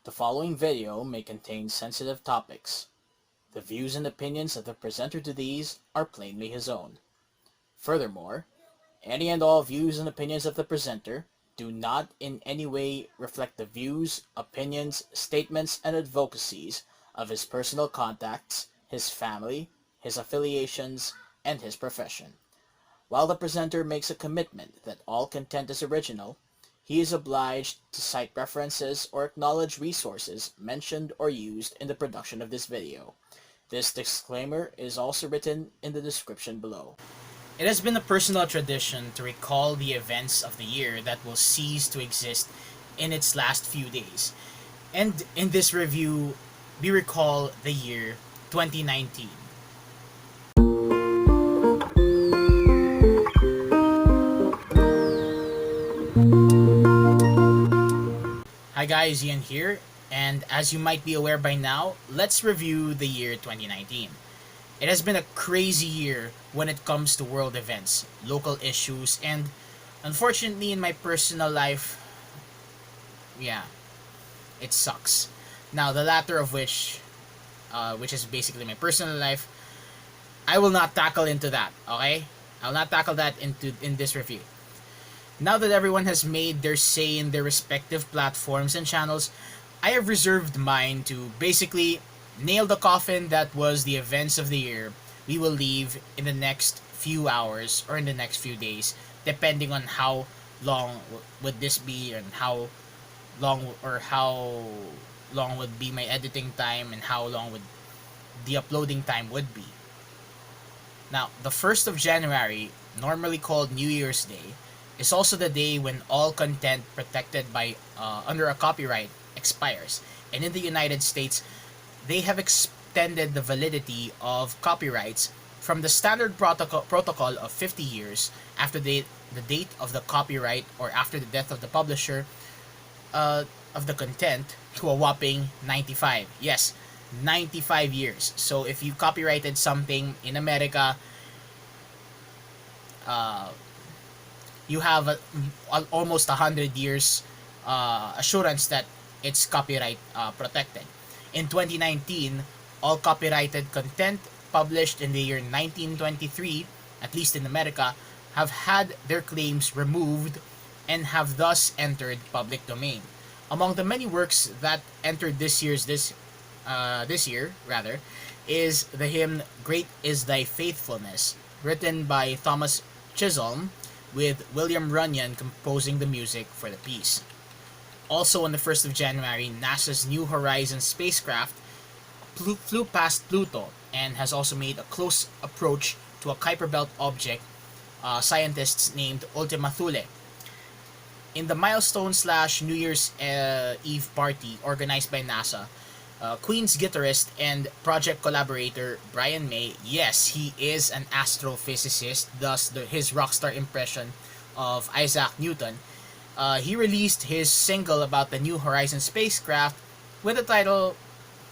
The following video may contain sensitive topics. The views and opinions of the presenter to these are plainly his own. Furthermore, any and all views and opinions of the presenter do not in any way reflect the views, opinions, statements, and advocacies of his personal contacts, his family, his affiliations, and his profession. While the presenter makes a commitment that all content is original, he is obliged to cite references or acknowledge resources mentioned or used in the production of this video. This disclaimer is also written in the description below. It has been a personal tradition to recall the events of the year that will cease to exist in its last few days. And in this review, we recall the year 2019. Hi guys, Ian here, and as you might be aware by now, let's review the year 2019. It has been a crazy year when it comes to world events, local issues, and unfortunately in my personal life, it sucks. Now, the latter of which is basically my personal life, I will not tackle into that, okay? I'll not tackle that in this review. Now that everyone has made their say in their respective platforms and channels, I have reserved mine to basically nail the coffin that was the events of the year we will leave in the next few hours or in the next few days, depending on how long would this be and how long would be my editing time and how long would the uploading time would be. Now, the 1st of January, normally called New Year's Day, is also the day when all content protected by under a copyright expires. And in the United States, they have extended the validity of copyrights from the standard protocol of 50 years after the date of the copyright or after the death of the publisher of the content to a whopping 95. Yes, 95 years. So if you copyrighted something in America, you have almost 100 years assurance that it's copyright protected. In 2019, all copyrighted content published in the year 1923, at least in America, have had their claims removed and have thus entered public domain. Among the many works that entered this year is the hymn "Great Is Thy Faithfulness," written by Thomas Chisholm, with William Riñon composing the music for the piece. Also on the 1st of January, NASA's New Horizons spacecraft flew past Pluto and has also made a close approach to a Kuiper Belt object scientists named Ultima Thule. In the milestone/New Year's Eve party organized by NASA, Queen's guitarist and project collaborator Brian May, yes, he is an astrophysicist, thus his rockstar impression of Isaac Newton, he released his single about the New Horizons spacecraft with the title,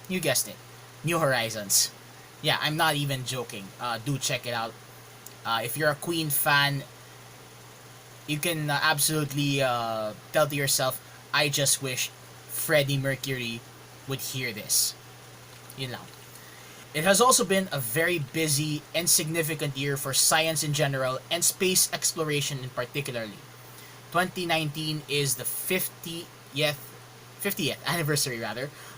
you guessed it, New Horizons. Yeah, I'm not even joking. Do check it out. If you're a Queen fan, you can absolutely tell to yourself, I just wish Freddie Mercury would hear this. You know. It has also been a very busy and significant year for science in general and space exploration in particularly. 2019 is the 50th anniversary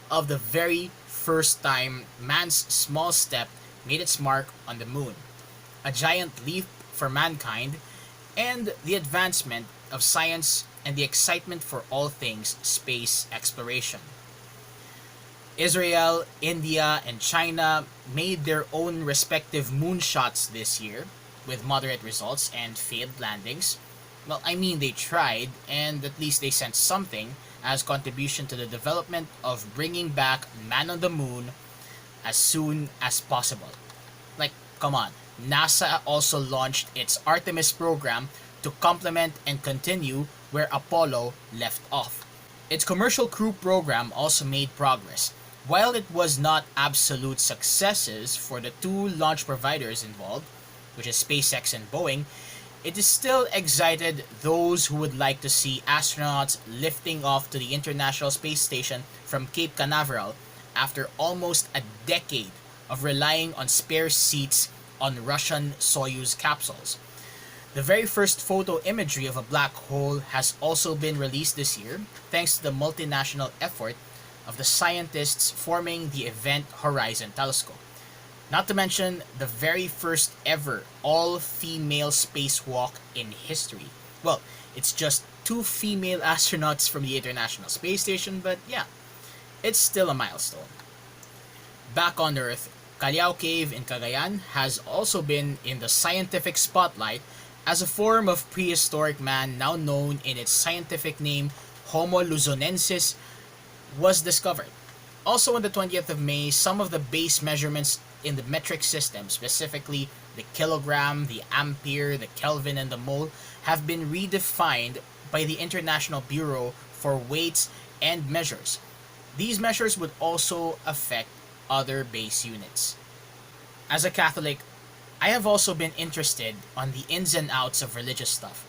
of the very first time man's small step made its mark on the moon. A giant leap for mankind and the advancement of science and the excitement for all things space exploration. Israel, India, and China made their own respective moonshots this year with moderate results and failed landings. Well, I mean, they tried, and at least they sent something as contribution to the development of bringing back man on the moon as soon as possible. Like, come on. NASA also launched its Artemis program to complement and continue where Apollo left off. Its commercial crew program also made progress. While it was not absolute successes for the two launch providers involved, which is SpaceX and Boeing, it is still excited those who would like to see astronauts lifting off to the International Space Station from Cape Canaveral after almost a decade of relying on spare seats on Russian Soyuz capsules. The very first photo imagery of a black hole has also been released this year, thanks to the multinational effort of the scientists forming the Event Horizon Telescope. Not to mention the very first ever all-female spacewalk in history. Well, it's just two female astronauts from the International Space Station, but yeah, it's still a milestone. Back on Earth, Callao Cave in Cagayan has also been in the scientific spotlight as a form of prehistoric man now known in its scientific name Homo luzonensis was discovered. Also on the 20th of May, some of the base measurements in the metric system, specifically the kilogram, the ampere, the Kelvin, and the mole, have been redefined by the International Bureau for Weights and Measures. These measures would also affect other base units. As a Catholic, I have also been interested on the ins and outs of religious stuff.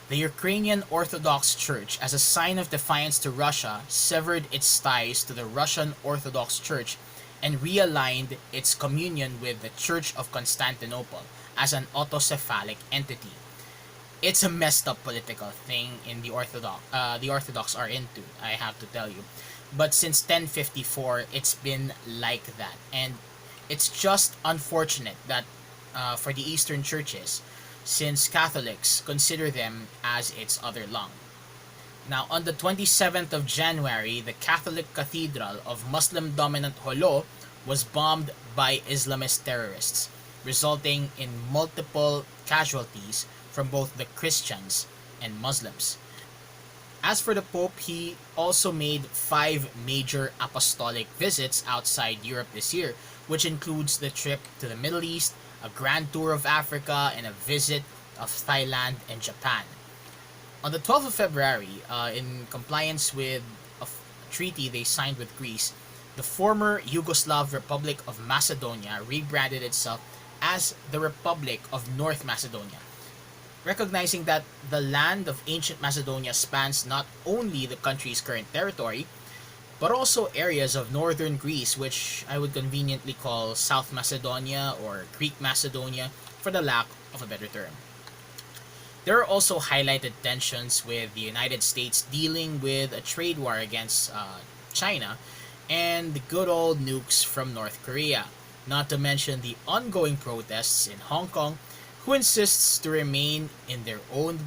The Ukrainian Orthodox Church, as a sign of defiance to Russia, severed its ties to the Russian Orthodox Church and realigned its communion with the Church of Constantinople as an autocephalic entity. It's a messed up political thing in the Orthodox are into, I have to tell you. But since 1054, it's been like that, and it's just unfortunate that for the Eastern churches, since Catholics consider them as its other lung. Now, on the 27th of January, the Catholic Cathedral of Muslim-dominant Holo was bombed by Islamist terrorists, resulting in multiple casualties from both the Christians and Muslims. As for the Pope, he also made 5 major apostolic visits outside Europe this year, which includes the trip to the Middle East, a grand tour of Africa, and a visit of Thailand and Japan. On the 12th of February, in compliance with a treaty they signed with Greece, the former Yugoslav Republic of Macedonia rebranded itself as the Republic of North Macedonia, recognizing that the land of ancient Macedonia spans not only the country's current territory, but also areas of northern Greece, which I would conveniently call South Macedonia or Greek Macedonia for the lack of a better term. There are also highlighted tensions with the United States dealing with a trade war against China and the good old nukes from North Korea, not to mention the ongoing protests in Hong Kong, who insists to remain in their old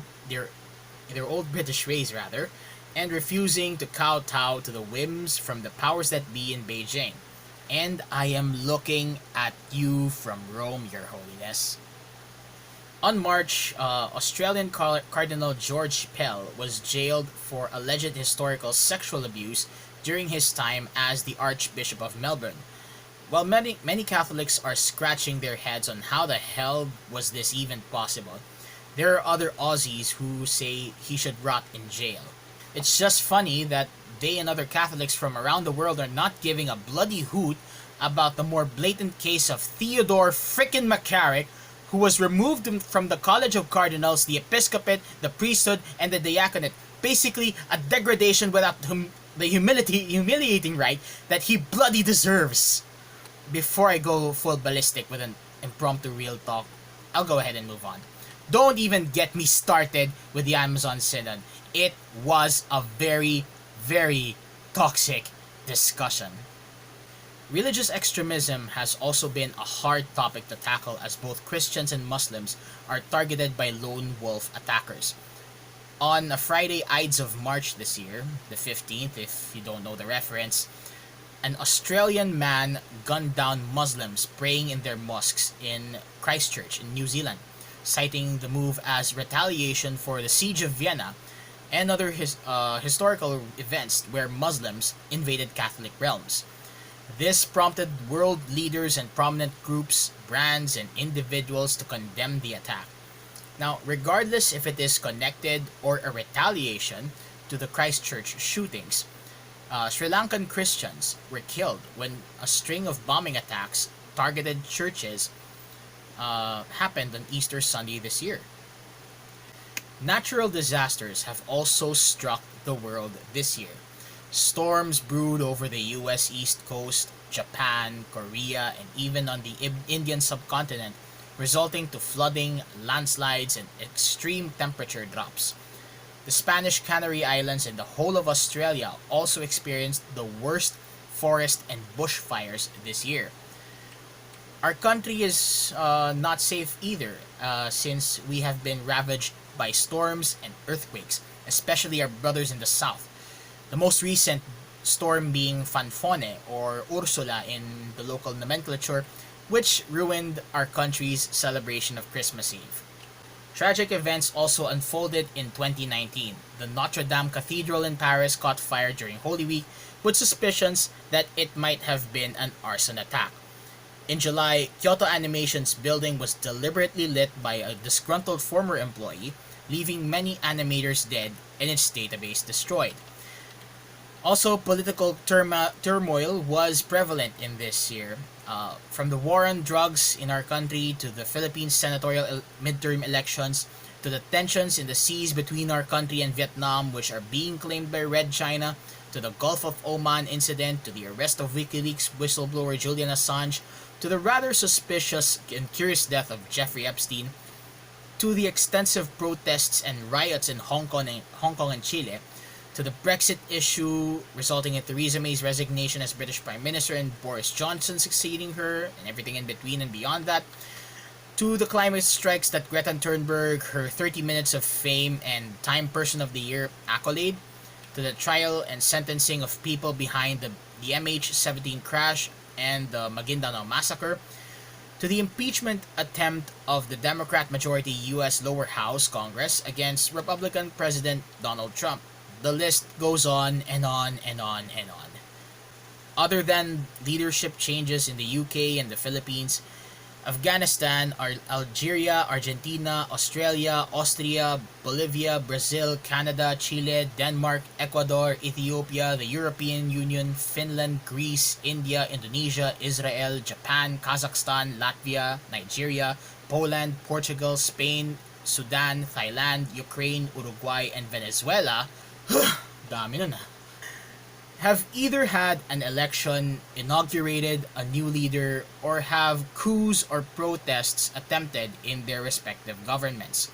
British ways rather, and refusing to kowtow to the whims from the powers that be in Beijing. And I am looking at you from Rome, Your Holiness. On March, Australian Cardinal George Pell was jailed for alleged historical sexual abuse during his time as the Archbishop of Melbourne. While many Catholics are scratching their heads on how the hell was this even possible, there are other Aussies who say he should rot in jail. It's just funny that they and other Catholics from around the world are not giving a bloody hoot about the more blatant case of Theodore frickin' McCarrick, who was removed from the College of Cardinals, the Episcopate, the priesthood, and the diaconate. Basically, a degradation without the humiliating right that he bloody deserves. Before I go full ballistic with an impromptu real talk, I'll go ahead and move on. Don't even get me started with the Amazon Synod. It was a very, very toxic discussion. Religious extremism has also been a hard topic to tackle as both Christians and Muslims are targeted by lone wolf attackers. On a Friday Ides of March this year, the 15th if you don't know the reference, an Australian man gunned down Muslims praying in their mosques in Christchurch in New Zealand, citing the move as retaliation for the Siege of Vienna and other historical events where Muslims invaded Catholic realms. This prompted world leaders and prominent groups, brands, and individuals to condemn the attack. Now, regardless if it is connected or a retaliation to the Christchurch shootings, Sri Lankan Christians were killed when a string of bombing attacks targeted churches happened on Easter Sunday this year. Natural disasters have also struck the world this year. Storms brewed over the US East Coast, Japan, Korea, and even on the Indian subcontinent, resulting to flooding, landslides, and extreme temperature drops. The Spanish Canary Islands and the whole of Australia also experienced the worst forest and bushfires this year. Our country is not safe either, since we have been ravaged by storms and earthquakes, especially our brothers in the south. The most recent storm being Fanfone, or Ursula in the local nomenclature, which ruined our country's celebration of Christmas Eve. Tragic events also unfolded in 2019. The Notre Dame Cathedral in Paris caught fire during Holy Week, with suspicions that it might have been an arson attack. In July, Kyoto Animation's building was deliberately lit by a disgruntled former employee, leaving many animators dead and its database destroyed. Also, political turmoil was prevalent in this year. From the war on drugs in our country to the Philippines senatorial midterm elections to the tensions in the seas between our country and Vietnam, which are being claimed by Red China, to the Gulf of Oman incident, to the arrest of WikiLeaks whistleblower Julian Assange, to the rather suspicious and curious death of Jeffrey Epstein, to the extensive protests and riots in Hong Kong and Chile, to the Brexit issue resulting in Theresa May's resignation as British Prime Minister and Boris Johnson succeeding her, and everything in between and beyond that, to the climate strikes that Greta Thunberg, her 30 minutes of fame and Time Person of the Year accolade, to the trial and sentencing of people behind the MH17 crash and the Maguindanao massacre, to the impeachment attempt of the Democrat majority U.S. lower house Congress against Republican President Donald Trump. The list goes on and on and on and on. Other than leadership changes in the UK and the Philippines, Afghanistan, Algeria, Argentina, Australia, Austria, Bolivia, Brazil, Canada, Chile, Denmark, Ecuador, Ethiopia, the European Union, Finland, Greece, India, Indonesia, Israel, Japan, Kazakhstan, Latvia, Nigeria, Poland, Portugal, Spain, Sudan, Thailand, Ukraine, Uruguay, and Venezuela, dami nun have either had an election, inaugurated a new leader, or have coups or protests attempted in their respective governments.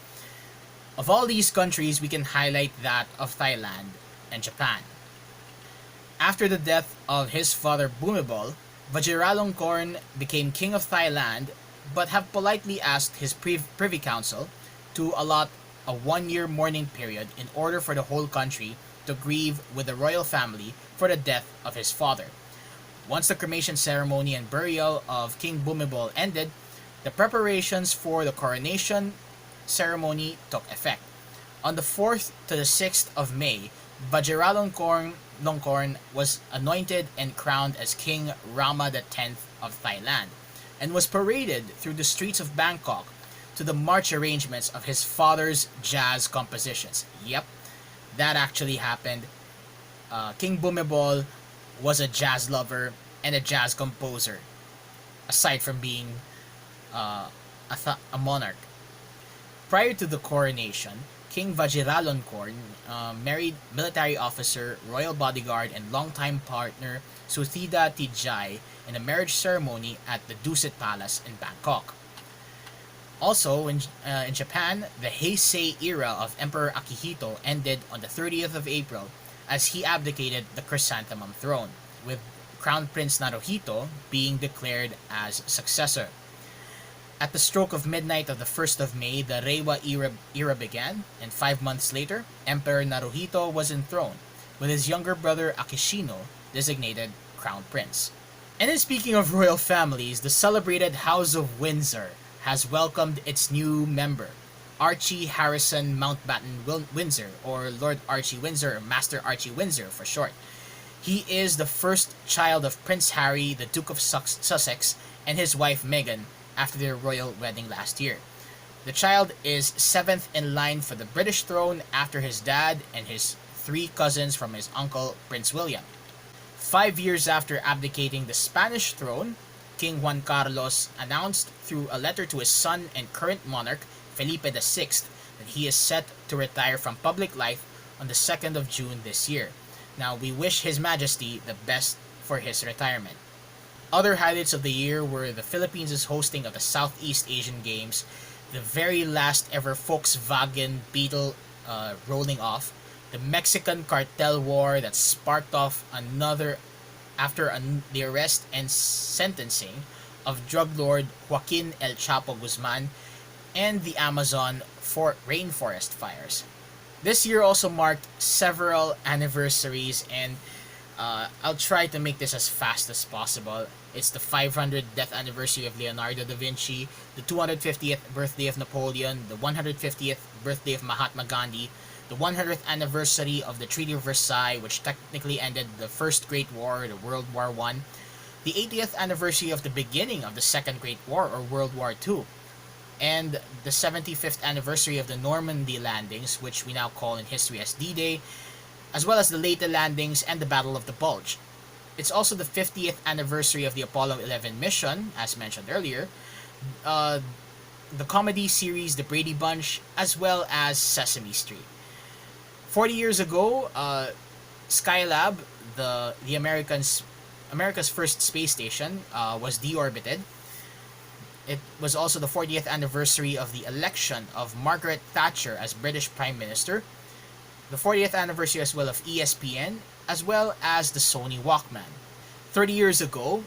Of all these countries, we can highlight that of Thailand and Japan. After the death of his father Bhumibol, Vajiralongkorn became king of Thailand, but have politely asked his privy council to allot a 1-year mourning period in order for the whole country to grieve with the royal family for the death of his father. Once the cremation ceremony and burial of King Bhumibol ended, the preparations for the coronation ceremony took effect. On the 4th to the 6th of May, Vajiralongkorn was anointed and crowned as King Rama X of Thailand, and was paraded through the streets of Bangkok to the march arrangements of his father's jazz compositions. Yep, that actually happened. King Bhumibol was a jazz lover and a jazz composer, aside from being a monarch. Prior to the coronation, King Vajiralongkorn married military officer, royal bodyguard, and longtime partner Suthida Tijai in a marriage ceremony at the Dusit Palace in Bangkok. Also, in Japan, the Heisei era of Emperor Akihito ended on the 30th of April as he abdicated the chrysanthemum throne, with Crown Prince Naruhito being declared as successor. At the stroke of midnight of the 1st of May, the Reiwa era began, and 5 months later, Emperor Naruhito was enthroned, with his younger brother Akishino designated Crown Prince. And in speaking of royal families, the celebrated House of Windsor has welcomed its new member, Archie Harrison Mountbatten Windsor, or Lord Archie Windsor, or Master Archie Windsor for short. He is the first child of Prince Harry, the Duke of Sussex, and his wife Meghan after their royal wedding last year. The child is 7th in line for the British throne after his dad and his 3 cousins from his uncle Prince William. 5 years after abdicating the Spanish throne, King Juan Carlos announced through a letter to his son and current monarch, Felipe VI, that he is set to retire from public life on the 2nd of June this year. Now, we wish His Majesty the best for his retirement. Other highlights of the year were the Philippines' hosting of the Southeast Asian Games, the very last ever Volkswagen Beetle rolling off, the Mexican cartel war that sparked off another after the arrest and sentencing of drug lord Joaquin El Chapo Guzman, and the Amazon rainforest fires. This year also marked several anniversaries, and I'll try to make this as fast as possible. It's the 500th death anniversary of Leonardo da Vinci, the 250th birthday of Napoleon, the 150th birthday of Mahatma Gandhi, the 100th anniversary of the Treaty of Versailles, which technically ended the First Great War, the World War I, the 80th anniversary of the beginning of the Second Great War, or World War II, and the 75th anniversary of the Normandy landings, which we now call in history as D-Day, as well as the later landings and the Battle of the Bulge. It's also the 50th anniversary of the Apollo 11 mission, as mentioned earlier, the comedy series The Brady Bunch, as well as Sesame Street. 40 years ago, Skylab, the America's first space station, was deorbited. It was also the 40th anniversary of the election of Margaret Thatcher as British Prime Minister, the 40th anniversary as well of ESPN, as well as the Sony Walkman. 30 years ago,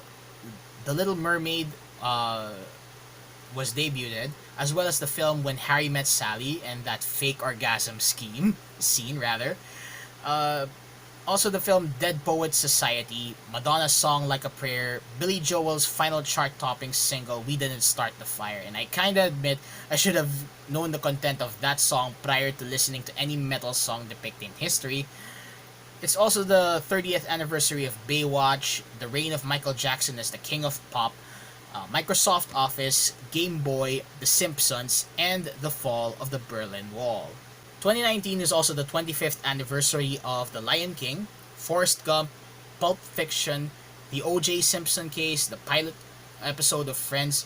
The Little Mermaid was debuted, as well as the film When Harry Met Sally and that fake orgasm scene. Also the film Dead Poets Society, Madonna's song Like a Prayer, Billy Joel's final chart-topping single We Didn't Start the Fire. And I kinda admit I should have known the content of that song prior to listening to any metal song depicting history. It's also the 30th anniversary of Baywatch, the reign of Michael Jackson as the king of pop, Microsoft Office, Game Boy, The Simpsons, and the fall of the Berlin Wall. 2019 is also the 25th anniversary of The Lion King, Forrest Gump, Pulp Fiction, the O.J. Simpson case, the pilot episode of Friends,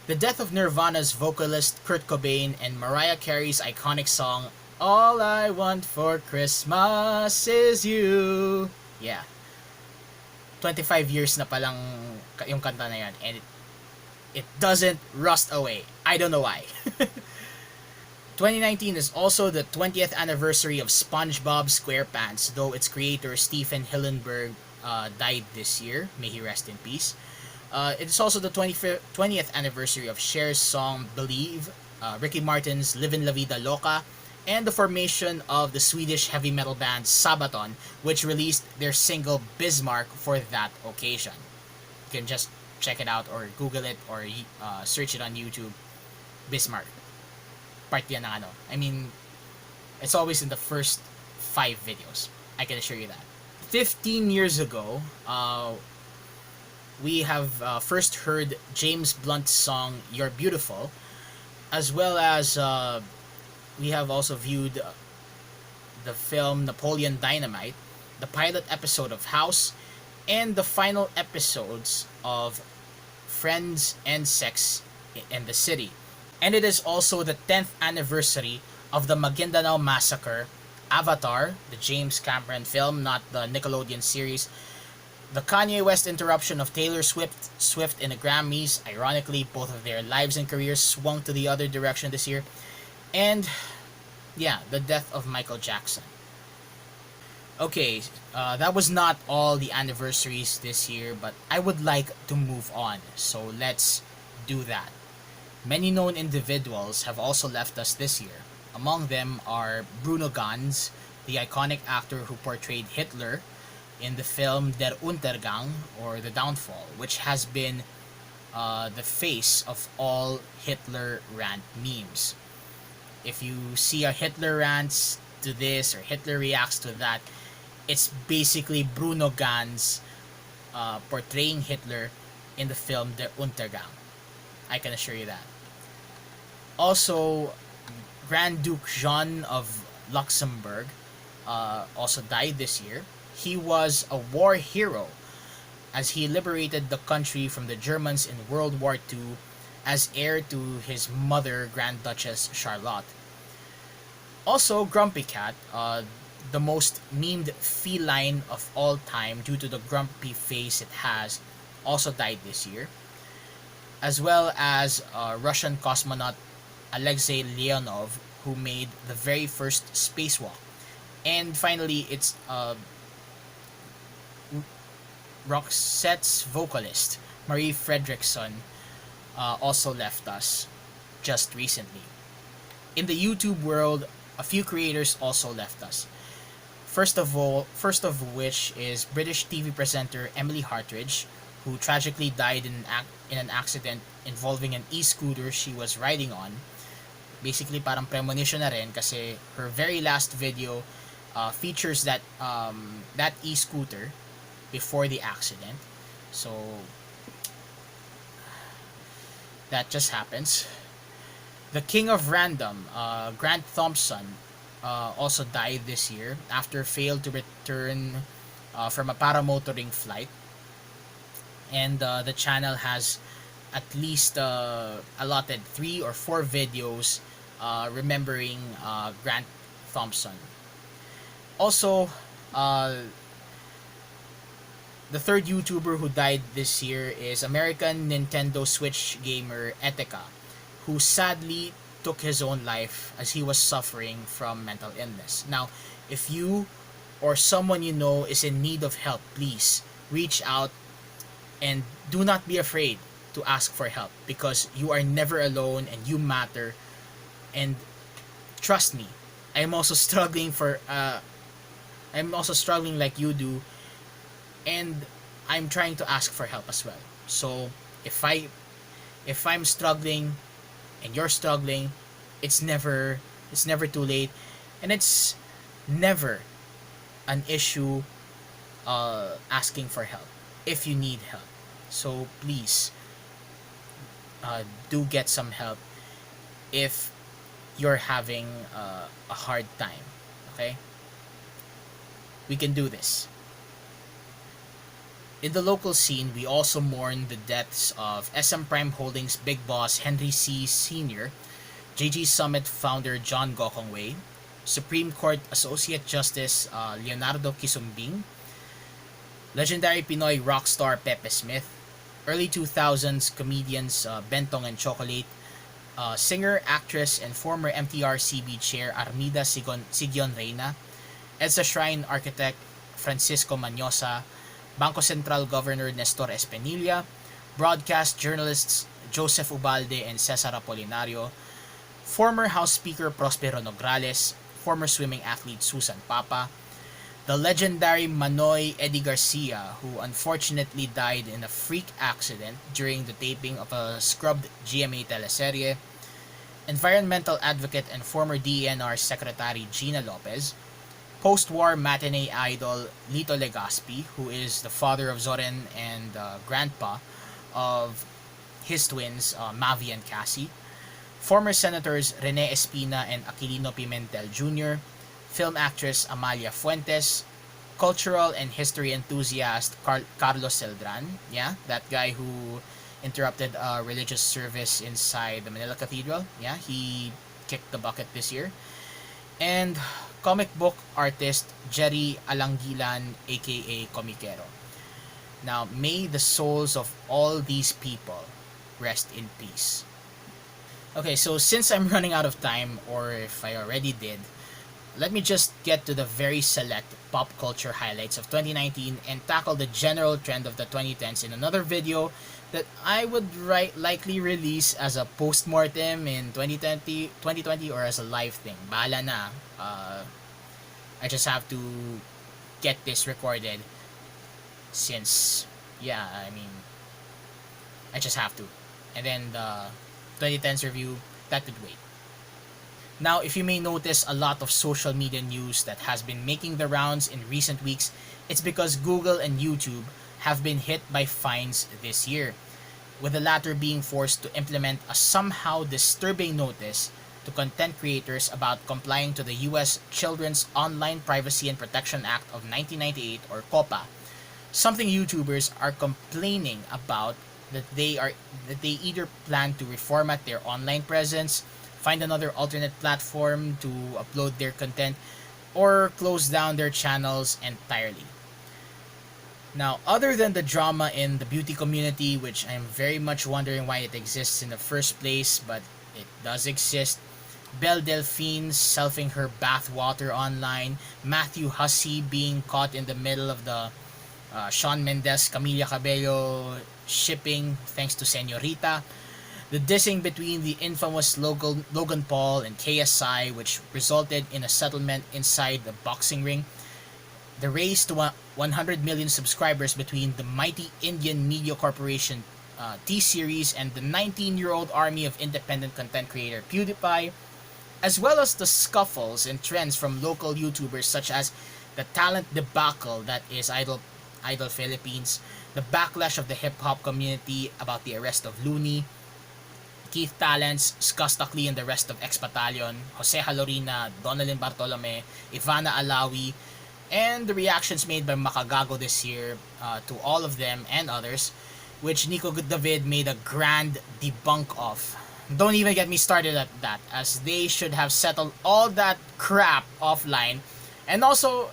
the death of Nirvana's vocalist Kurt Cobain, and Mariah Carey's iconic song, All I Want for Christmas Is You. Yeah. 25 years na palang yung kanta na yan, and it doesn't rust away. I don't know why. 2019 is also the 20th anniversary of SpongeBob SquarePants, though its creator Stephen Hillenburg died this year. May he rest in peace. It is also the 20th anniversary of Cher's song Believe, Ricky Martin's Livin' La Vida Loca, and the formation of the Swedish heavy metal band Sabaton, which released their single Bismarck for that occasion. You can just check it out or Google it or search it on YouTube. Bismarck. Part yan ng ano. I mean, it's always in the first 5 videos. I can assure you that. 15 years ago, we have first heard James Blunt's song You're Beautiful, as well as we have also viewed the film Napoleon Dynamite, the pilot episode of House, and the final episodes of Friends and Sex in the City. And it is also the 10th anniversary of the Maguindanao Massacre, Avatar, the James Cameron film, not the Nickelodeon series, the Kanye West interruption of Taylor Swift in the Grammys. Ironically, both of their lives and careers swung to the other direction this year, and yeah, the death of Michael Jackson. Okay, that was not all the anniversaries this year, but I would like to move on, so let's do that. Many known individuals have also left us this year. Among them are Bruno Ganz, the iconic actor who portrayed Hitler in the film Der Untergang, or The Downfall, which has been the face of all Hitler rant memes. If you see a Hitler rants to this or Hitler reacts to that, it's basically Bruno Ganz portraying Hitler in the film Der Untergang. I can assure you that. Also, Grand Duke Jean of Luxembourg also died this year. He was a war hero as he liberated the country from the Germans in World War II as heir to his mother, Grand Duchess Charlotte. Also, Grumpy Cat, the most memed feline of all time due to the grumpy face it has, also died this year, as well as Russian cosmonaut Alexei Leonov, who made the very first spacewalk. And finally, it's Roxette's vocalist, Marie Fredriksson, also left us just recently. In the YouTube world, a few creators also left us. First of which is British TV presenter Emily Hartridge, who tragically died in an accident involving an e-scooter she was riding on. Basically, parang premonition na rin kasi her very last video features that e-scooter before the accident. So, that just happens. The king of random, Grant Thompson, also died this year after failed to return from a paramotoring flight. And the channel has at least allotted 3 or 4 videos remembering Grant Thompson. Also, the third YouTuber who died this year is American Nintendo Switch gamer Eteka, who sadly took his own life as he was suffering from mental illness. Now, if you or someone you know is in need of help, please reach out and do not be afraid to ask for help, because you are never alone and you matter. And trust me, I'm also struggling like you do, and I'm trying to ask for help as well. So if I'm struggling and you're struggling, it's never too late, and it's never an issue asking for help if you need help. So please do get some help if you're having a hard time. Okay, we can do this. In the local scene, we also mourn the deaths of SM Prime Holdings big boss Henry C. Sr., JG Summit founder John Gokongwei, Supreme Court Associate Justice Leonardo Kisumbing, legendary Pinoy rock star Pepe Smith, early 2000s comedians Bentong and Chocolate, singer, actress, and former MTR-CB chair Armida Sigion Reyna, EDSA Shrine architect Francisco Manyosa, Bangko Sentral Governor Nestor Espinilla, broadcast journalists Joseph Ubalde and Cesar Apolinario, former House Speaker Prospero Nograles, former swimming athlete Susan Papa, the legendary Manoy Eddie Garcia, who unfortunately died in a freak accident during the taping of a scrubbed GMA teleserye, environmental advocate and former DENR Secretary Gina Lopez, post-war matinee idol Lito Legazpi, who is the father of Zoren and grandpa of his twins Mavi and Cassie, former senators Rene Espina and Aquilino Pimentel Jr., film actress Amalia Fuentes, cultural and history enthusiast Carlos Celdran, yeah, that guy who interrupted a religious service inside the Manila Cathedral, yeah, he kicked the bucket this year, and comic book artist Jerry Alangilan, aka Comiquero. Now, may the souls of all these people rest in peace. Okay, so since I'm running out of time, or if I already did, let me just get to the very select pop culture highlights of 2019 and tackle the general trend of the 2010s in another video that I would likely release as a post-mortem in 2020 or as a live thing. Bahala na. I just have to get this recorded since, yeah, I mean, I just have to. And then the 2010s review, that could wait. Now, if you may notice a lot of social media news that has been making the rounds in recent weeks, it's because Google and YouTube have been hit by fines this year, with the latter being forced to implement a somehow disturbing notice to content creators about complying to the US Children's Online Privacy and Protection Act of 1998, or COPPA, something YouTubers are complaining about, that they either plan to reformat their online presence, find another alternate platform to upload their content, or close down their channels entirely. Now, other than the drama in the beauty community, which I'm very much wondering why it exists in the first place, but it does exist, Belle Delphine selfing her bathwater online, Matthew Hussey being caught in the middle of the Shawn Mendes Camila Cabello shipping thanks to Senorita, the dissing between the infamous Logan Paul and KSI, which resulted in a settlement inside the boxing ring, the race to 100 million subscribers between the mighty Indian media corporation T-Series and the 19-year-old army of independent content creator PewDiePie, as well as the scuffles and trends from local YouTubers such as the talent debacle that is Idol Philippines, the backlash of the hip-hop community about the arrest of Looney, Keith Talents, Scustockley and the rest of X Battalion, Jose Halorina, Donalyn Bartolome, Ivana Alawi, and the reactions made by Makagago this year to all of them and others, which Nico David made a grand debunk of. Don't even get me started at that, as they should have settled all that crap offline. And also,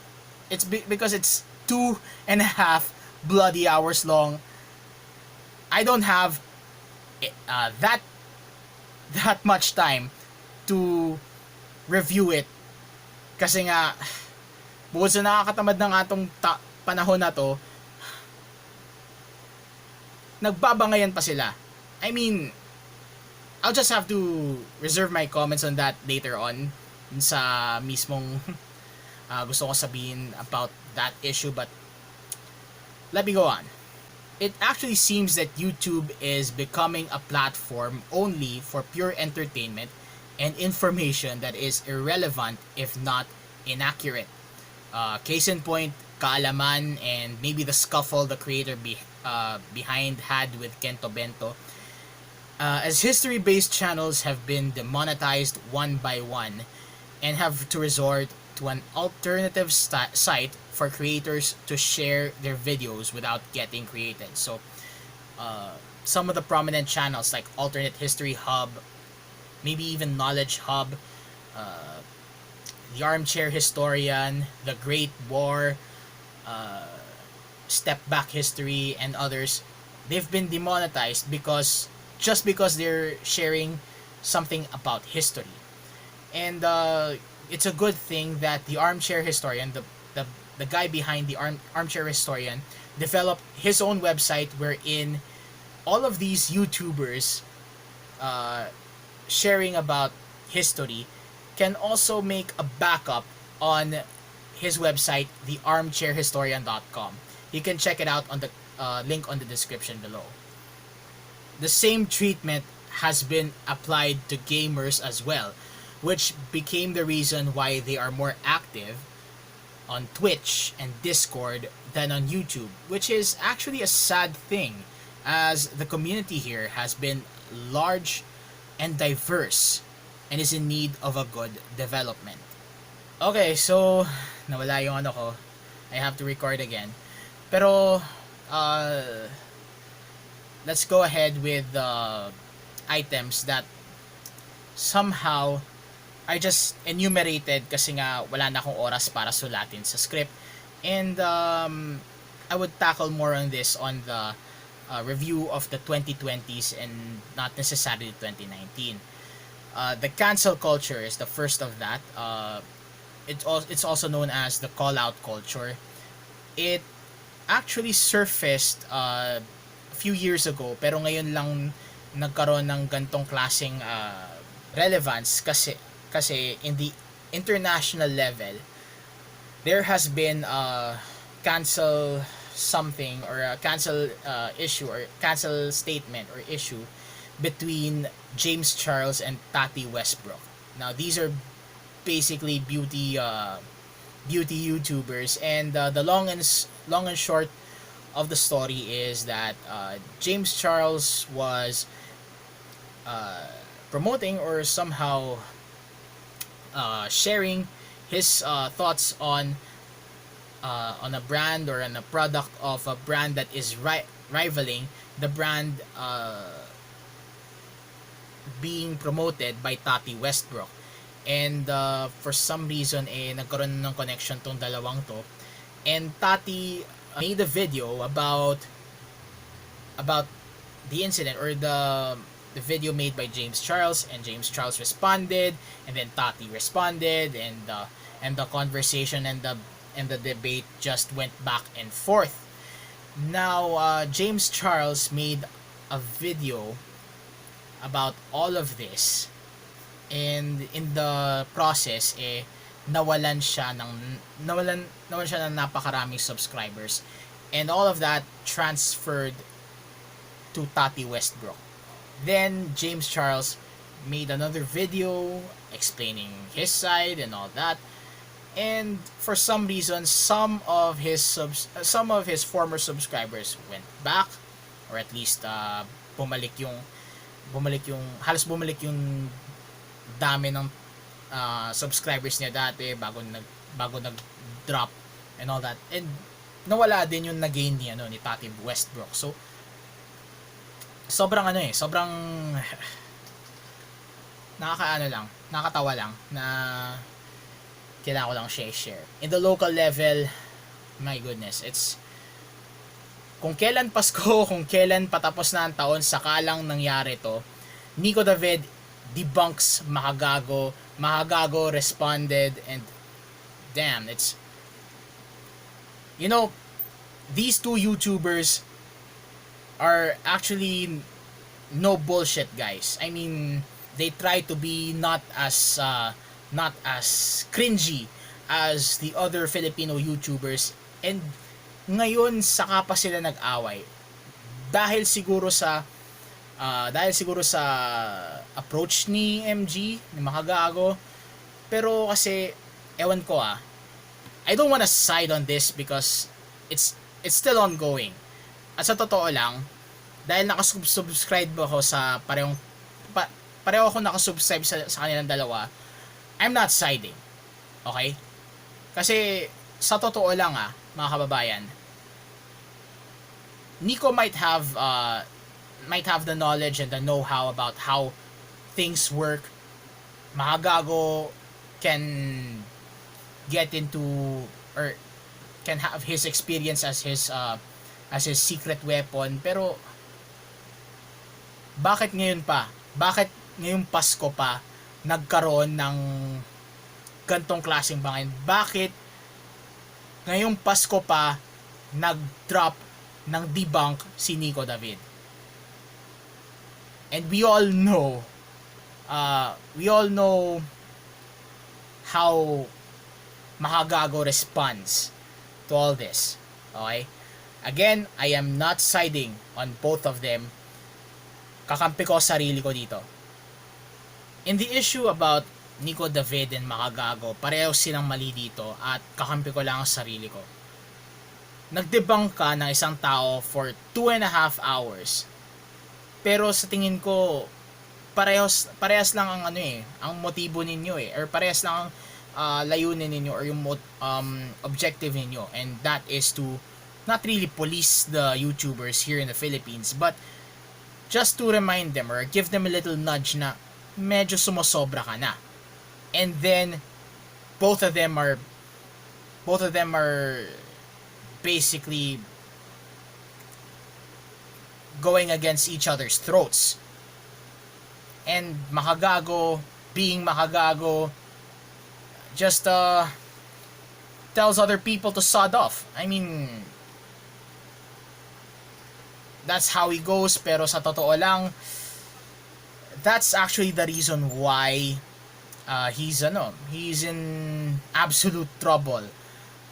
it's because it's 2.5 bloody hours long. I don't have that much time to review it. Kasi nga, bukod sa nakakatamad ng atong panahon na to, nagbabangayan pa sila. I mean, I'll just have to reserve my comments on that later on sa mismong gusto ko sabihin about that issue, but let me go on. It actually seems that YouTube is becoming a platform only for pure entertainment and information that is irrelevant if not inaccurate. Case in point, kaalaman and maybe the scuffle the creator behind had with Kento Bento. As history-based channels have been demonetized one by one and have to resort to an alternative site for creators to share their videos without getting created. So, some of the prominent channels like Alternate History Hub, maybe even Knowledge Hub, The Armchair Historian, The Great War, Step Back History, and others, they've been demonetized because they're sharing something about history. And it's a good thing that the Armchair Historian, the guy behind the Armchair Historian, developed his own website wherein all of these YouTubers sharing about history can also make a backup on his website, thearmchairhistorian.com. You can check it out on the link on the description below. The same treatment has been applied to gamers as well, which became the reason why they are more active on Twitch and Discord than on YouTube, which is actually a sad thing, as the community here has been large and diverse and is in need of a good development. Okay, so nawala yung ano ko. I have to record again. Pero let's go ahead with the items that somehow I just enumerated kasi nga wala na akong oras para sulatin sa script. And I would tackle more on this on the review of the 2020s and not necessarily 2019. The cancel culture is the first of that. It's also known as the call-out culture. It actually surfaced a few years ago, pero ngayon lang nagkaroon ng gantong klaseng relevance kasi in the international level there has been a cancel something or a cancel issue or cancel statement or issue between James Charles and Tati Westbrook. Now these are basically beauty YouTubers, and the long and short of the story is that James Charles was promoting or somehow sharing his thoughts on a brand or on a product of a brand that is rivaling the brand being promoted by Tati Westbrook. And for some reason, nagkaroon ng connection tong dalawang to. And Tati made a video about the incident, or the video made by James Charles, and James Charles responded, and then Tati responded, and the conversation and the debate just went back and forth. Now James Charles made a video about all of this, and in the process nawalan siya ng napakaraming subscribers, and all of that transferred to Tati Westbrook. Then James Charles made another video explaining his side and all that, and for some reason some of his former subscribers went back, or at least bumalik yung halos bumalik yung dami ng subscribers niya dati bago nag drop and all that, and nawala din yung na-gain ni Tati Westbrook. So sobrang nakakatawa lang na kailangan ko lang share. In the local level, my goodness, it's kung kailan Pasko, kung kailan patapos na ang taon, saka lang nangyari to. Nico David debunks Makagago. Makagago responded, and damn, it's, these two YouTubers are actually no bullshit guys. I mean, they try to be not as cringy as the other Filipino YouTubers, and ngayon saka pa sila nag-away dahil siguro sa approach ni MG, ni Makagago. Pero kasi ewan ko I don't wanna side on this because it's still ongoing. At sa totoo lang, dahil nakasubscribe ako sa pareho ako nakasubscribe sa kanilang dalawa, I'm not siding. Okay? Kasi sa totoo lang mga kababayan, Nico might have the knowledge and the know-how about how things work. Makagago can get into, or can have his experience as his secret weapon, pero bakit ngayong Pasko pa nagkaroon ng gantong klaseng bangin? Bakit ngayong Pasko pa nag-drop ng debunk si Nico David? And we all know how Makagago responds to all this. Okay? Again, I am not siding on both of them. Kakampi ko sarili ko dito. In the issue about Nico David and Makagago, pareho silang mali dito at kakampi ko lang ang sarili ko. Nagdebunk ka ng isang tao for 2.5 hours. Pero sa tingin ko, parehas lang ang ang motibo ninyo or parehas lang ang layunin ninyo, or yung objective ninyo, and that is to not really police the YouTubers here in the Philippines, but just to remind them or give them a little nudge na medyo sumosobra ka na. And then both of them are basically going against each other's throats. And Makagago, being Makagago, just tells other people to sod off. I mean, that's how he goes. Pero sa totoo lang, that's actually the reason why he's in absolute trouble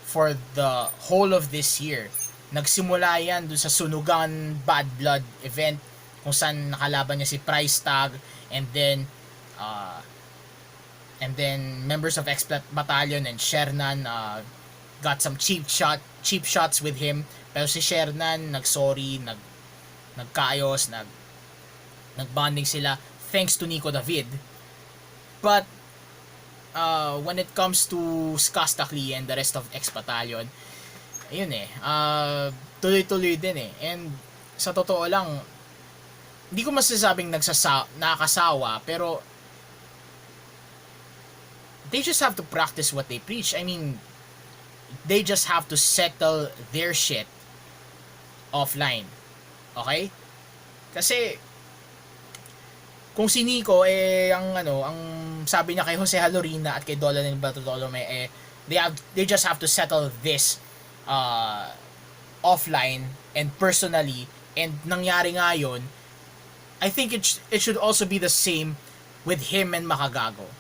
for the whole of this year. Nagsimula yan dun sa Sunugan Bad Blood event kung saan nakalaban niya si Price Tag, and then members of Explat Battalion and Shernan got some cheap shots with him. Pero si Shernan nagsorry, nagkaayos, nagbonding sila thanks to Nico David. But when it comes to Skastakli and the rest of X Battalion, ayun tuloy-tuloy din And sa totoo lang, hindi ko masasabing nakakasawa, pero they just have to practice what they preach. I mean, they just have to settle their shit offline. Okay? Kasi kung si Nico ang sabi niya kay Jose Halorina at kay Dolan Bartolome they just have to settle this uh, offline and personally, and nangyari nga yun. I think it should also be the same with him and Makagago.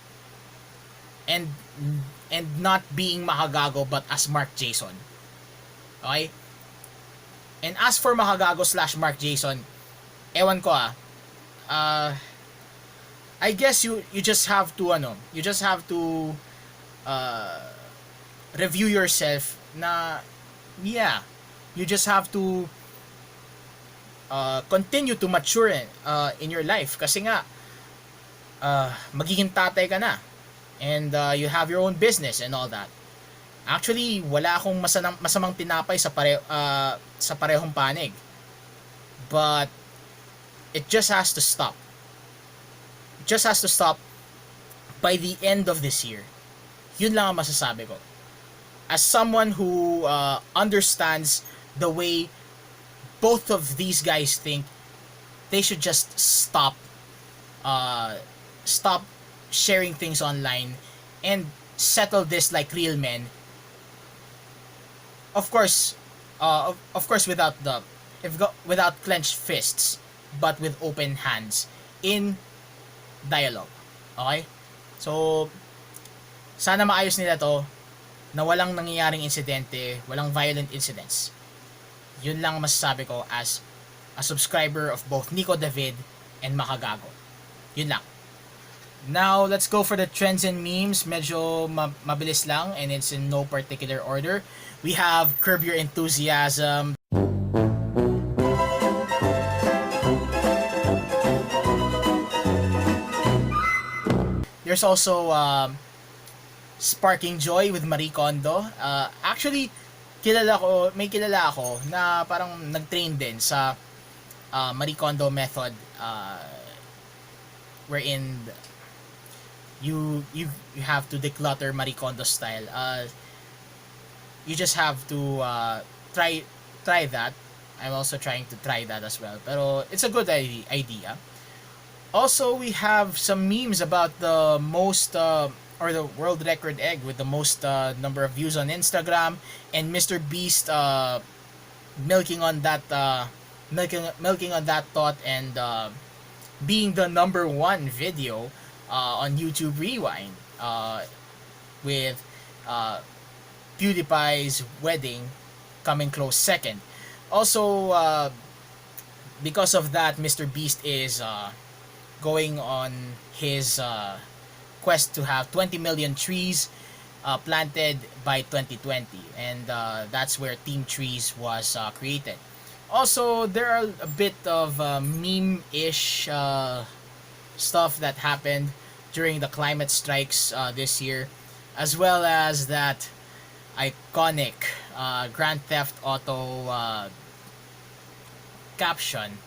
And not being Makagago but as Mark Jason. Okay? And as for Makagago / Mark Jason, ewan ko I guess you just have to review yourself na yeah, you just have to continue to mature in your life kasi nga magiging tatay ka na, and you have your own business and all that. Actually, wala akong masamang tinapay sa parehong panig, but it just has to stop. It just has to stop by the end of this year. Yun lang ang masasabi ko. As someone who understands the way both of these guys think, they should just stop sharing things online and settle this like real men. Of course, without clenched fists, but with open hands in dialogue. Okay? So, sana maayos nila to na walang nangyayaring insidente, walang violent incidents. Yun lang masasabi ko as a subscriber of both Nico David and Makagago. Yun lang. Now, let's go for the trends and memes. Medyo mabilis lang, and it's in no particular order. We have Curb Your Enthusiasm. There's also Sparking Joy with Marie Kondo. Actually, may kilala ako na parang nag-train din sa Marie Kondo method, wherein you have to declutter Marie Kondo style. You just have to try that. I'm also trying to try that as well. Pero it's a good idea. Also, we have some memes about the most or the world record egg with the most number of views on Instagram, and Mr. Beast milking on that thought, and being the number one video on YouTube Rewind, with PewDiePie's wedding coming close second. Also, because of that, Mr. Beast is going on his quest to have 20 million trees planted by 2020, and that's where Team Trees was created. Also, there are a bit of meme-ish stuff that happened during the climate strikes this year, as well as that iconic Grand Theft Auto caption.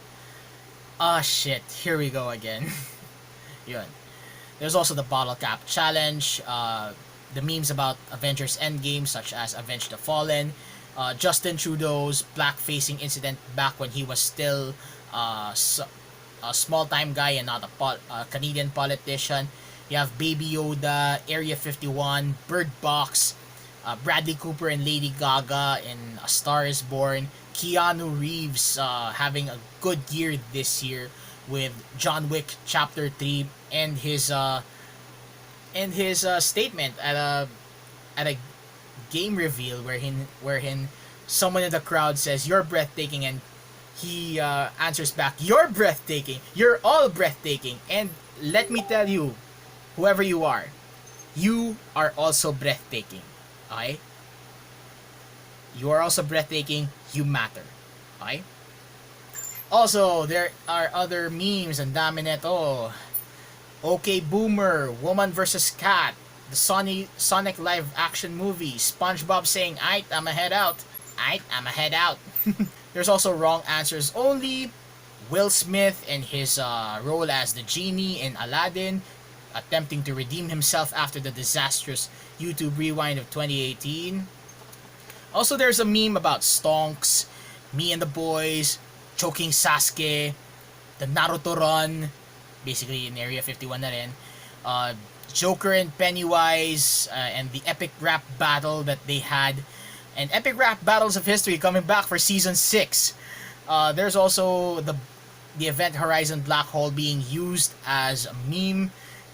Shit, here we go again. Yun. There's also the bottle cap challenge, the memes about Avengers Endgame, such as Avenge the Fallen, Justin Trudeau's black-facing incident back when he was still a small-time guy and not a Canadian politician. You have Baby Yoda, Area 51, Bird Box, Bradley Cooper and Lady Gaga in A Star Is Born, Keanu Reeves having a good year this year with John Wick Chapter 3, and his statement at a game reveal wherein someone in the crowd says, "You're breathtaking," and he answers back, "You're breathtaking. You're all breathtaking." And let me tell you, whoever you are also breathtaking. Okay? You are also breathtaking. You matter. Okay? Also, there are other memes. Ang dami neto. Okay Boomer, Woman vs. Cat, the Sonic live action movie, SpongeBob saying, "Aight, I'ma head out. Aight, I'ma head out." There's also wrong answers only, Will Smith and his role as the genie in Aladdin, attempting to redeem himself after the disastrous YouTube rewind of 2018. Also, there's a meme about Stonks, me and the boys, choking Sasuke, the Naruto run, basically in Area 51 na rin, Joker and Pennywise, and the epic rap battle that they had, and epic rap battles of history coming back for season 6. There's also the event Horizon Black Hole being used as a meme.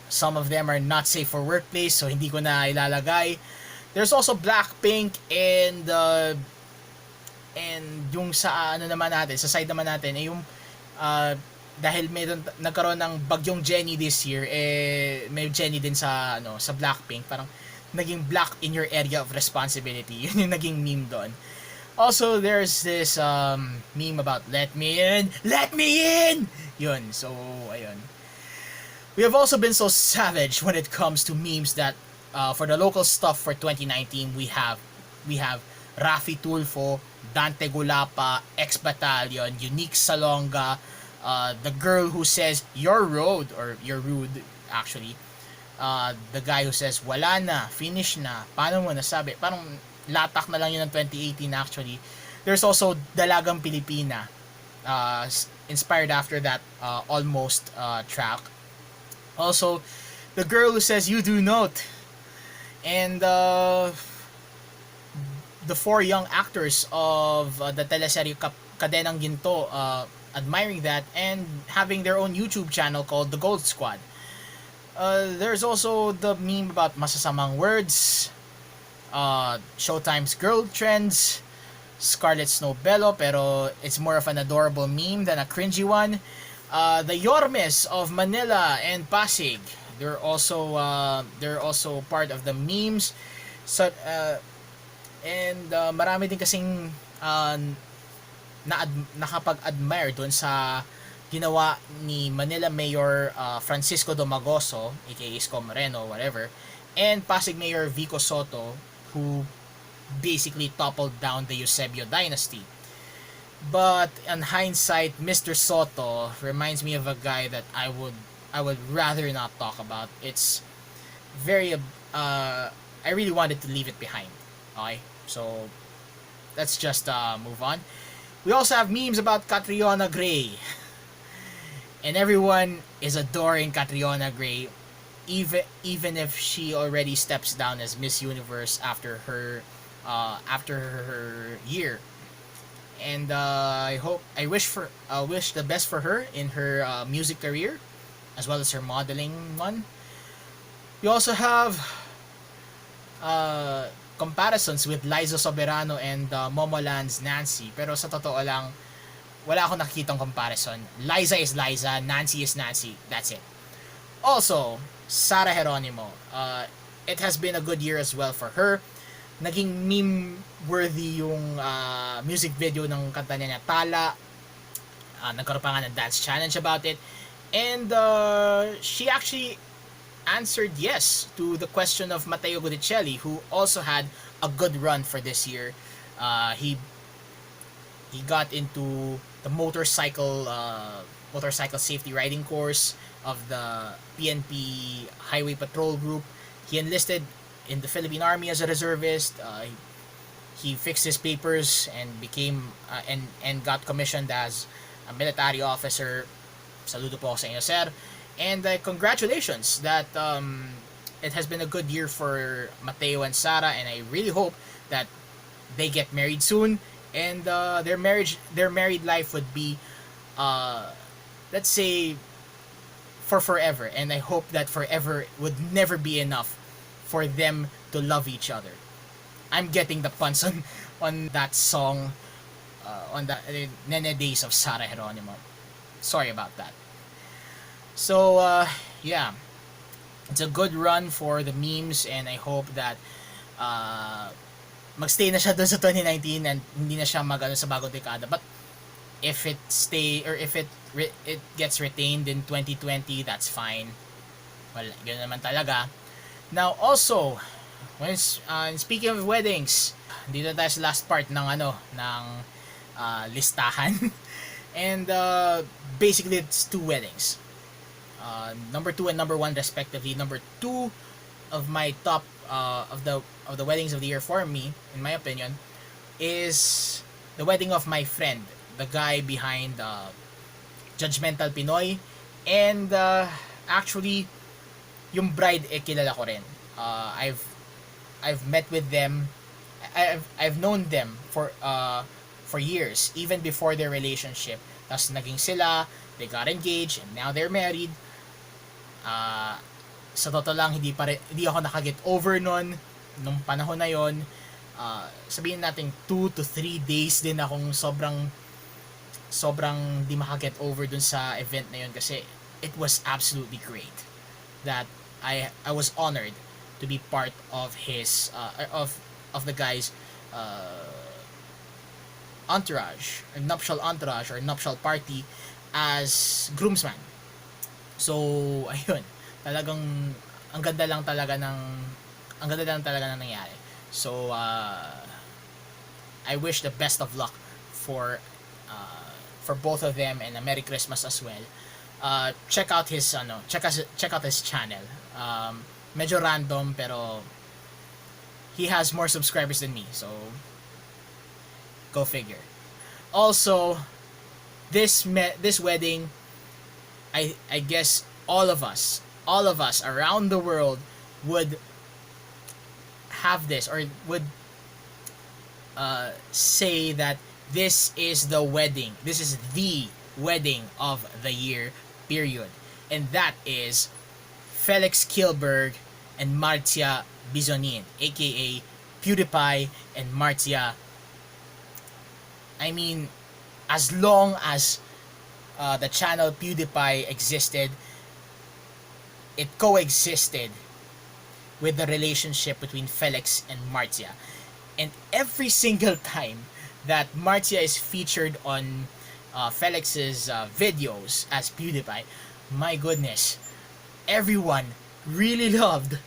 Some of them are not safe for workplace, so hindi ko na ilalagay. There's also Blackpink and yung sa ano naman natin, sa side naman natin ay yung dahil nagkaroon ng bagyong Jenny this year, may Jenny din sa sa Blackpink, parang naging black in your area of responsibility. Yun yung naging meme doon. Also, there's this meme about let me in. Yun, so ayun. We have also been so savage when it comes to memes that for the local stuff for 2019, we have Rafi Tulfo, Dante Gulapa, X Battalion, Unique Salonga, the girl who says you're road, or you're rude actually, the guy who says wala na, finish na, paano mo nasabi, parang latak na lang yun ng 2018 actually. There's also Dalagang Pilipina, inspired after that Almost track. Also, the girl who says you do note, and the 4 young actors of the teleserye Kadenang Ginto admiring that and having their own YouTube channel called The Gold Squad. There's also the meme about masasamang words, Showtime's girl trends, Scarlet Snow Bello, pero it's more of an adorable meme than a cringy one. The Yormes of Manila and Pasig, they're also part of the memes. So and marami din kasing nakapag-admire doon sa ginawa ni Manila Mayor Francisco Domagoso, aka Isko Moreno, whatever, and Pasig Mayor Vico Soto, who basically toppled down the Eusebio dynasty. But in hindsight, Mr. Soto reminds me of a guy that I would rather not talk about. It's very I really wanted to leave it behind. Okay, so let's just move on. We also have memes about Catriona Gray, and everyone is adoring Catriona Gray, even if she already steps down as Miss Universe after her year. And I wish the best for her in her music career, as well as her modeling one. We also have comparisons with Liza Soberano and Momoland's Nancy, pero sa totoo lang, wala akong nakikitang comparison. Liza is Liza, Nancy is Nancy, that's it. Also, Sara Geronimo, it has been a good year as well for her. Naging meme-worthy yung music video ng kanta niya na Tala. Nagkaroon pa nga ng dance challenge about it. And she actually answered yes to the question of Matteo Guidicelli, who also had a good run for this year. He got into the motorcycle safety riding course of the PNP Highway Patrol Group. He enlisted in the Philippine Army as a reservist. He fixed his papers and became and got commissioned as a military officer. Saludo po ako sa inyo, sir. And congratulations that it has been a good year for Mateo and Sara, and I really hope that they get married soon, and their married life would be let's say for forever, and I hope that forever would never be enough for them to love each other. I'm getting the puns on that song, on the Nene Days of Sara Geronimo. Sorry about that. So yeah, it's a good run for the memes, and I hope that magstay na siya doon sa 2019 and hindi na siya magano sa bagong dekada. But if it gets retained in 2020, that's fine. Well, ganoon naman talaga. Now also, when speaking of weddings, dito tayo sa last part ng listahan. And basically, it's two weddings. Number two and number one, respectively. Number two of my top of the weddings of the year for me, in my opinion, is the wedding of my friend, the guy behind Judgmental Pinoy, and actually, yung bride kilala ko rin. I've met with them. I've known them for years, even before their relationship. Tapos naging sila, they got engaged, and now they're married. Uh, sa totoo lang, hindi ako nakaget over nung panahon na yon. Sabihin natin 2 to 3 days din akong sobrang di makaget over dun sa event na yun kasi it was absolutely great that I was honored to be part of his of the guy's entourage or nuptial party as groomsman. So ayun, talagang ang ganda lang talaga ng ang ganda lang talaga ng nangyari. So I wish the best of luck for both of them and a Merry Christmas as well. Check out his channel. Medyo random pero he has more subscribers than me, so go figure. Also, this wedding, I guess all of us around the world would have this or would say that this is the wedding of the year, period. And that is Felix Kilberg and Marcia Bizonin, aka PewDiePie and Marcia. I mean, as long as the channel PewDiePie existed, it coexisted with the relationship between Felix and Marcia. And every single time that Marcia is featured on Felix's videos as PewDiePie, my goodness, everyone really loved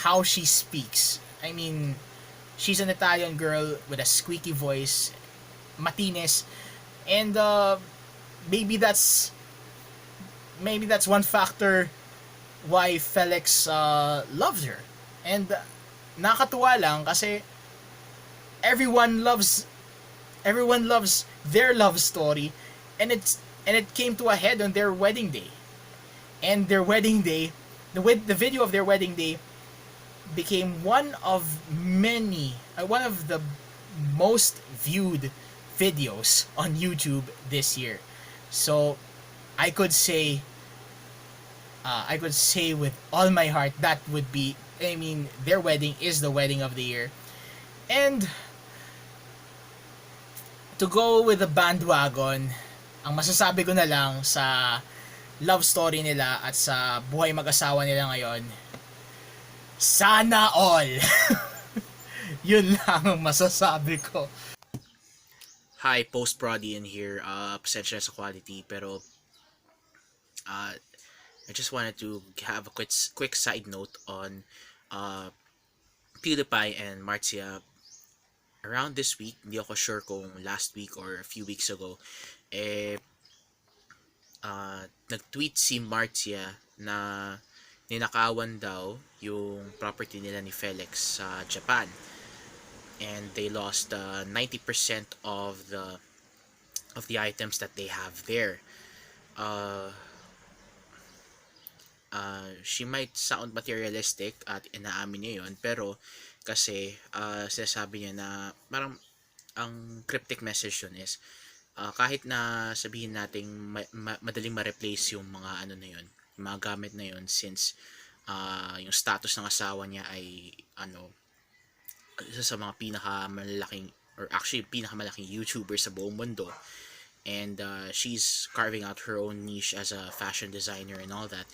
how she speaks. I mean, she's an Italian girl with a squeaky voice, matines, and maybe that's one factor why Felix loves her. And nakatuwa lang kasi everyone loves their love story, and it came to a head on their wedding day. And their wedding day, the video of their wedding day became one of the most viewed videos on YouTube this year. So I could say with all my heart that would be, I mean, their wedding is the wedding of the year. And to go with the bandwagon, ang masasabi ko na lang sa love story nila at sa buhay mag-asawa nila ngayon, sana all. Yun lang ang masasabi ko. Hi, Post Prodi in here. Pasensya sa quality, pero I just wanted to have a quick side note on PewDiePie and Marcia. Around this week, hindi ako sure kung last week or a few weeks ago, nag-tweet si Marcia na ninakawan daw yung property nila ni Felix sa Japan. And they lost 90% of the items that they have there. She might sound materialistic at inaamin niya yun, pero kasi sinasabi niya na parang ang cryptic message yun is kahit na sabihin nating madaling ma-replace yung mga ano na yun, yung mga gamit na yun, since yung status ng asawa niya ay isa sa mga pinakamalaking or actually pinakamalaking YouTuber sa buong mundo, and she's carving out her own niche as a fashion designer and all that,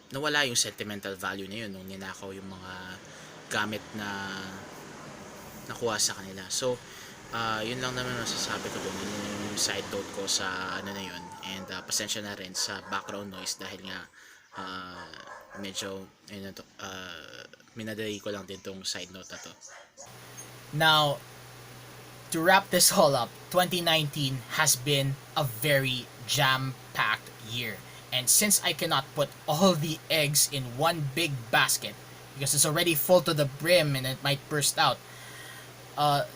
nawala yung sentimental value na yun nung ninakaw yung mga gamit na nakuha sa kanila. So yun lang naman masasabi ko doon, yun yung side note ko sa ano na yun. And pasensya na rin sa background noise dahil nga medyo minadali ko lang din tong side note na to. Now, To wrap this all up, 2019 has been a very jam-packed year. And since I cannot put all the eggs in one big basket, because it's already full to the brim and it might burst out,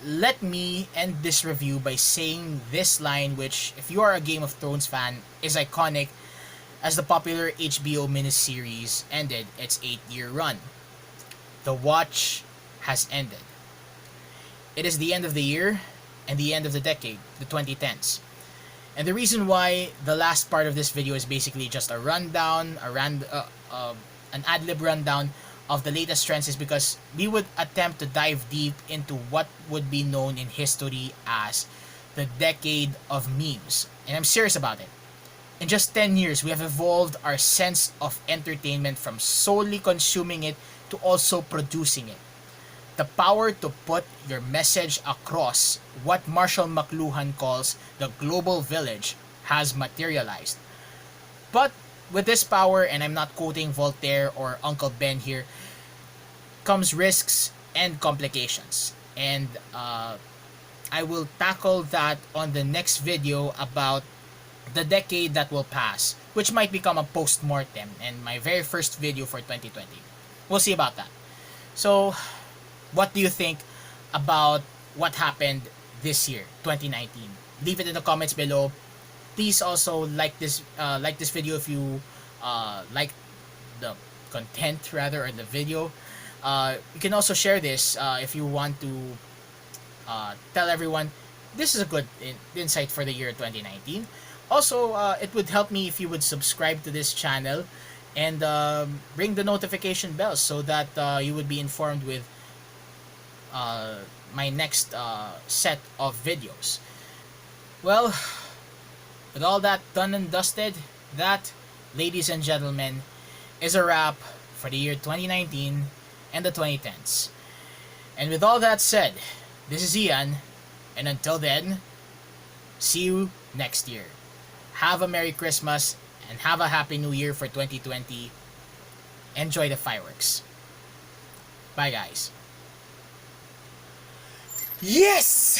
let me end this review by saying this line, which, if you are a Game of Thrones fan, is iconic as the popular HBO miniseries ended its 8-year run. The watch has ended. It is the end of the year and the end of the decade, the 2010s. And the reason why the last part of this video is basically just a rundown, an ad-lib rundown of the latest trends is because we would attempt to dive deep into what would be known in history as the decade of memes. And I'm serious about it. In just 10 years, we have evolved our sense of entertainment from solely consuming it to also producing it. The power to put your message across what Marshall McLuhan calls the global village has materialized. But with this power, and I'm not quoting Voltaire or Uncle Ben here, comes risks and complications. And I will tackle that on the next video about the decade that will pass, which might become a post-mortem and my very first video for 2020. We'll see about that. So, what do you think about what happened this year, 2019? Leave it in the comments below. Please also like this video if you like the content rather, or the video. You can also share this if you want to tell everyone this is a good insight for the year 2019. Also, it would help me if you would subscribe to this channel and ring the notification bell so that you would be informed with my next set of videos. Well, with all that done and dusted, that, ladies and gentlemen, is a wrap for the year 2019 and the 2010s. And with all that said, this is Ian, and until then, see you next year. Have a Merry Christmas and have a Happy New Year for 2020. Enjoy the fireworks. Bye, guys. Yes!